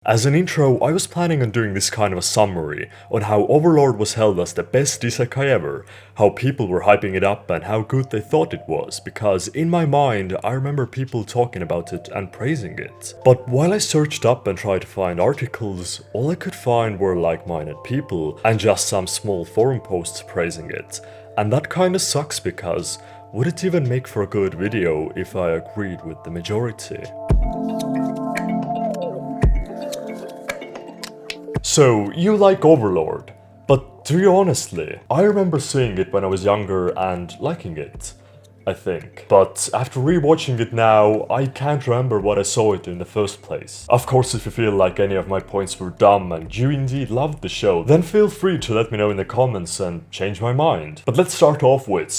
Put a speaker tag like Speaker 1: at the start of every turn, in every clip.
Speaker 1: As an intro, I was planning on doing this kind of a summary on how Overlord was held as the best isekai ever, how people were hyping it up and how good they thought it was, because in my mind I remember people talking about it and praising it. But while I searched up and tried to find articles, all I could find were like-minded people and just some small forum posts praising it. And that kinda sucks because would it even make for a good video if I agreed with the majority? So, you like Overlord, but do you honestly? I remember seeing it when I was younger and liking it, I think. But after rewatching it now, I can't remember what I saw it in the first place. Of course, if you feel like any of my points were dumb and you indeed loved the show, then feel free to let me know in the comments and change my mind. But let's start off with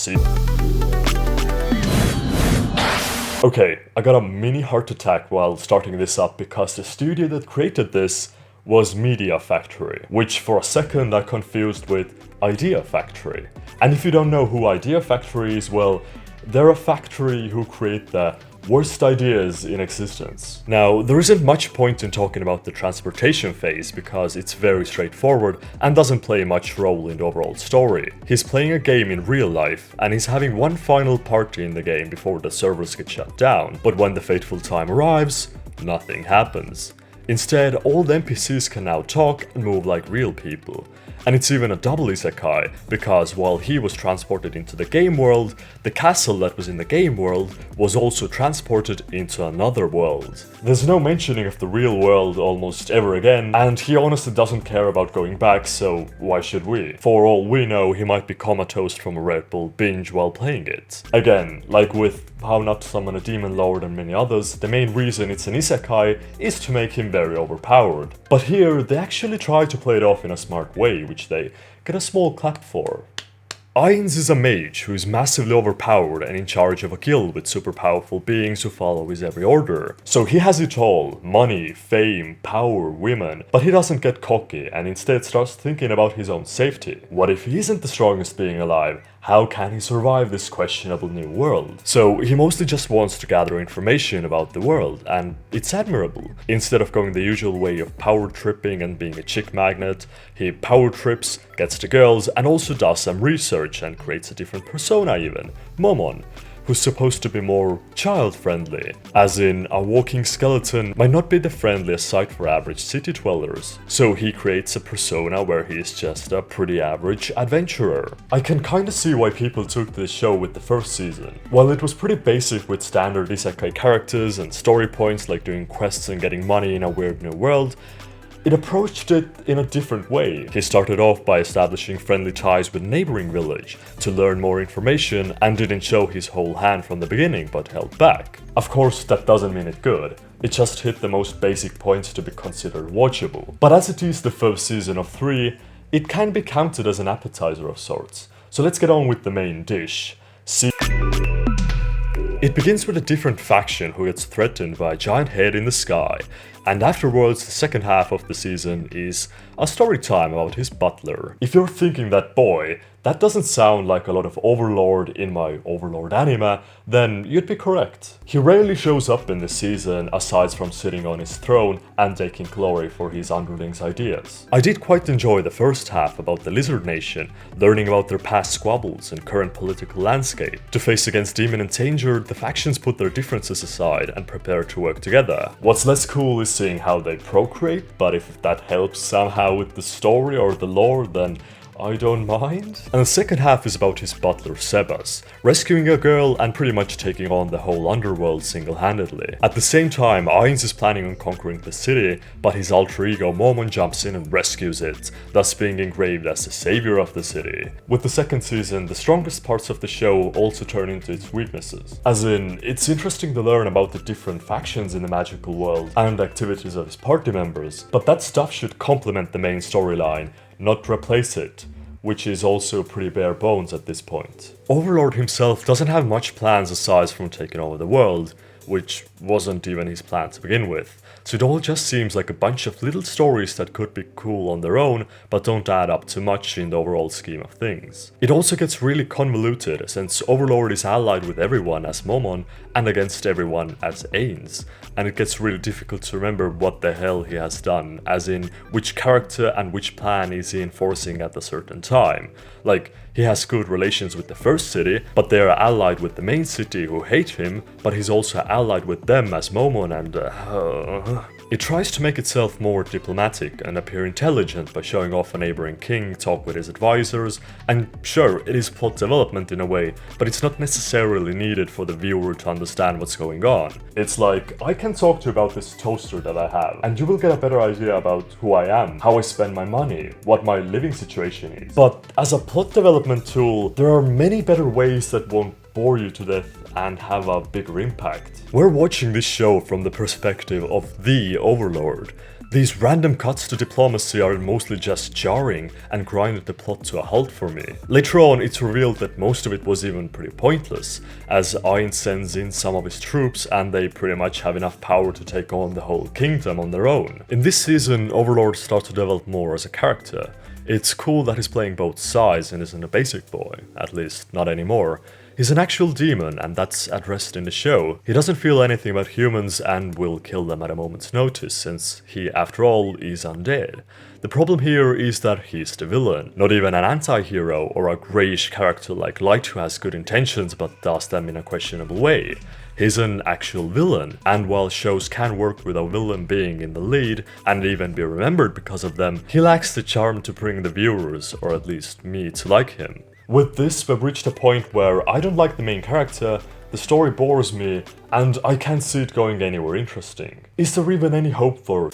Speaker 1: Okay, I got a mini heart attack while starting this up because the studio that created this was Media Factory, which for a second I confused with Idea Factory. And if you don't know who Idea Factory is, well, they're a factory who create the worst ideas in existence. Now, there isn't much point in talking about the transportation phase because it's very straightforward and doesn't play much role in the overall story. He's playing a game in real life and he's having one final party in the game before the servers get shut down. But when the fateful time arrives, nothing happens. Instead, all the NPCs can now talk and move like real people. And it's even a double isekai, because while he was transported into the game world, the castle that was in the game world was also transported into another world. There's no mentioning of the real world almost ever again, and he honestly doesn't care about going back, so why should we? For all we know, he might be comatose from a Red Bull binge while playing it. Again, like with How Not to Summon a Demon Lord and many others, the main reason it's an isekai is to make him very overpowered. But here, they actually try to play it off in a smart way, which they get a small clap for. Ainz is a mage who is massively overpowered and in charge of a guild with super powerful beings who follow his every order. So he has it all: money, fame, power, women, but he doesn't get cocky and instead starts thinking about his own safety. What if he isn't the strongest being alive? How can he survive this questionable new world? So he mostly just wants to gather information about the world, and it's admirable. Instead of going the usual way of power tripping and being a chick magnet, he power trips, gets the girls, and also does some research and creates a different persona even, Momon, who's supposed to be more child-friendly, as in a walking skeleton might not be the friendliest sight for average city dwellers. So he creates a persona where he's just a pretty average adventurer. I can kinda see why people took this show with the first season. While it was pretty basic with standard isekai characters and story points like doing quests and getting money in a weird new world, it approached it in a different way. He started off by establishing friendly ties with a neighboring village to learn more information and didn't show his whole hand from the beginning but held back. Of course, that doesn't mean it good. It just hit the most basic points to be considered watchable. But as it is the first season of 3, it can be counted as an appetizer of sorts. So let's get on with the main dish. It begins with a different faction who gets threatened by a giant head in the sky, and afterwards the second half of the season is a story time about his butler. If you're thinking that, boy, that doesn't sound like a lot of Overlord in my Overlord anime, then you'd be correct. He rarely shows up in this season aside from sitting on his throne and taking glory for his underlings' ideas. I did quite enjoy the first half about the Lizard Nation, learning about their past squabbles and current political landscape. To face against Demon and Danger, the factions put their differences aside and prepare to work together. What's less cool is seeing how they procreate, but if that helps somehow with the story or the lore, then I don't mind. And the second half is about his butler Sebas, rescuing a girl and pretty much taking on the whole underworld single-handedly. At the same time, Ainz is planning on conquering the city, but his alter ego Momon jumps in and rescues it, thus being engraved as the savior of the city. With the second season, the strongest parts of the show also turn into its weaknesses. As in, it's interesting to learn about the different factions in the magical world and activities of his party members, but that stuff should complement the main storyline, not replace it, which is also pretty bare bones at this point. Overlord himself doesn't have much plans aside from taking over the world, which wasn't even his plan to begin with. So it all just seems like a bunch of little stories that could be cool on their own, but don't add up too much in the overall scheme of things. It also gets really convoluted, since Overlord is allied with everyone as Momon and against everyone as Ainz, and it gets really difficult to remember what the hell he has done, as in which character and which plan is he enforcing at a certain time. Like, he has good relations with the first city, but they are allied with the main city who hate him, but he's also allied with them as Momon and It tries to make itself more diplomatic and appear intelligent by showing off a neighboring king, talk with his advisors, and sure, it is plot development in a way, but it's not necessarily needed for the viewer to understand what's going on. It's like, I can talk to you about this toaster that I have, and you will get a better idea about who I am, how I spend my money, what my living situation is. But as a plot development tool, there are many better ways that won't bore you to death and have a bigger impact. We're watching this show from the perspective of the Overlord. These random cuts to diplomacy are mostly just jarring and grinded the plot to a halt for me. Later on, it's revealed that most of it was even pretty pointless, as Ayn sends in some of his troops and they pretty much have enough power to take on the whole kingdom on their own. In this season, Overlord starts to develop more as a character. It's cool that he's playing both sides and isn't a basic boy, at least not anymore. He's an actual demon, and that's addressed in the show. He doesn't feel anything about humans and will kill them at a moment's notice, since he, after all, is undead. The problem here is that he's the villain, not even an anti-hero or a greyish character like Light who has good intentions but does them in a questionable way. He's an actual villain, and while shows can work with a villain being in the lead and even be remembered because of them, he lacks the charm to bring the viewers, or at least me, to like him. With this, we've reached a point where I don't like the main character, the story bores me, and I can't see it going anywhere interesting. Is there even any hope for...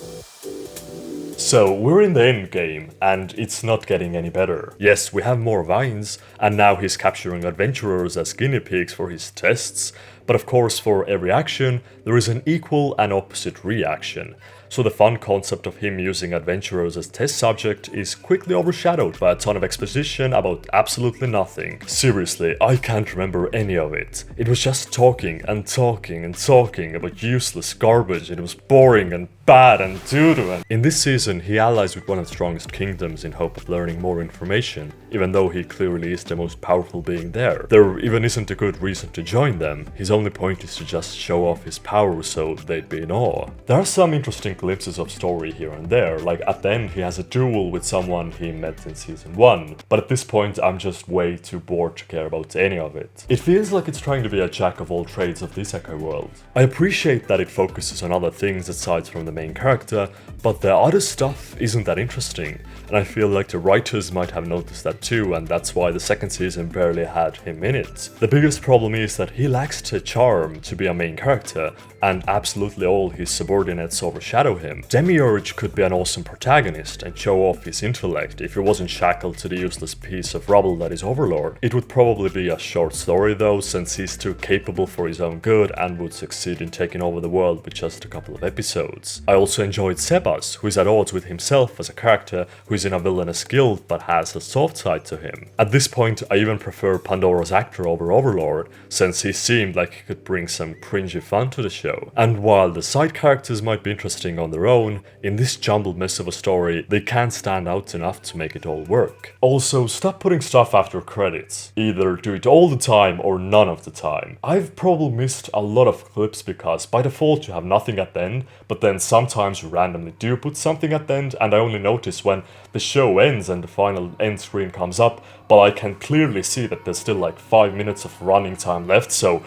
Speaker 1: So, we're in the endgame, and it's not getting any better. Yes, we have more vines, and now he's capturing adventurers as guinea pigs for his tests, but of course for every action, there is an equal and opposite reaction. So the fun concept of him using adventurers as test subject is quickly overshadowed by a ton of exposition about absolutely nothing. Seriously, I can't remember any of it. It was just talking and talking and talking about useless garbage, and it was boring and bad and doo-doo. And in this season, he allies with one of the strongest kingdoms in hope of learning more information, even though he clearly is the most powerful being there. There even isn't a good reason to join them. His only point is to just show off his power so they'd be in awe. There are some interesting glimpses of story here and there, like at the end he has a duel with someone he met in season 1, but at this point I'm just way too bored to care about any of it. It feels like it's trying to be a jack of all trades of the isekai world. I appreciate that it focuses on other things aside from the main character, but the other stuff isn't that interesting, and I feel like the writers might have noticed that too, and that's why the second season barely had him in it. The biggest problem is that he lacks the charm to be a main character, and absolutely all his subordinates overshadow him. Demiurge could be an awesome protagonist and show off his intellect if he wasn't shackled to the useless piece of rubble that is Overlord. It would probably be a short story though, since he's too capable for his own good and would succeed in taking over the world with just a couple of episodes. I also enjoyed Sebas, who is at odds with himself as a character who is in a villainous guild but has a soft side to him. At this point I even prefer Pandora's actor over Overlord, since he seemed like he could bring some cringy fun to the show. And while the side characters might be interesting on their own, in this jumbled mess of a story, they can't stand out enough to make it all work. Also, stop putting stuff after credits. Either do it all the time or none of the time. I've probably missed a lot of clips because by default you have nothing at the end, but then sometimes you randomly do put something at the end, and I only notice when the show ends and the final end screen comes up, but I can clearly see that there's still like 5 minutes of running time left, so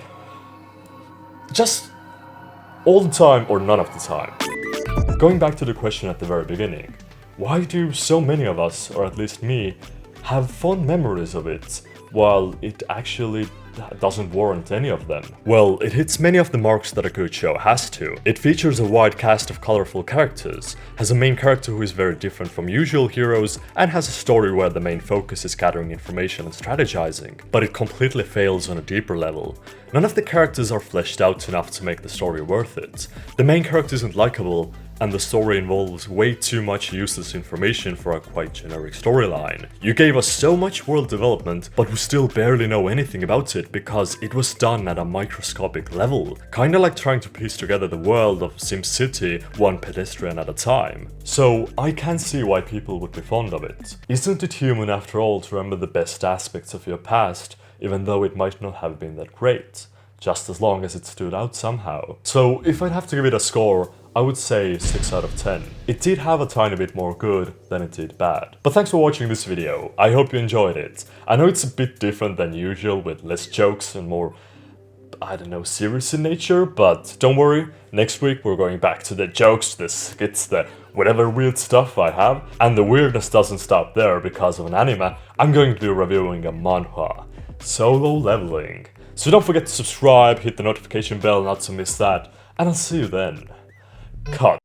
Speaker 1: just all the time or none of the time. Going back to the question at the very beginning, why do so many of us, or at least me, have fond memories of it, while it actually doesn't warrant any of them? Well, it hits many of the marks that a good show has to. It features a wide cast of colorful characters, has a main character who is very different from usual heroes, and has a story where the main focus is gathering information and strategizing. But it completely fails on a deeper level. None of the characters are fleshed out enough to make the story worth it. The main character isn't likable, and the story involves way too much useless information for a quite generic storyline. You gave us so much world development, but we still barely know anything about it because it was done at a microscopic level. Kinda like trying to piece together the world of SimCity one pedestrian at a time. So I can see why people would be fond of it. Isn't it human after all to remember the best aspects of your past, even though it might not have been that great? just as long as it stood out somehow. So if I'd have to give it a score, I would say 6 out of 10. It did have a tiny bit more good than it did bad. But thanks for watching this video, I hope you enjoyed it. I know it's a bit different than usual with less jokes and more, I don't know, serious in nature, but don't worry, next week we're going back to the jokes, the skits, the whatever weird stuff I have. And the weirdness doesn't stop there because of an anime. I'm going to be reviewing a manhwa, Solo Leveling. So don't forget to subscribe, hit the notification bell not to miss that, and I'll see you then. Cut.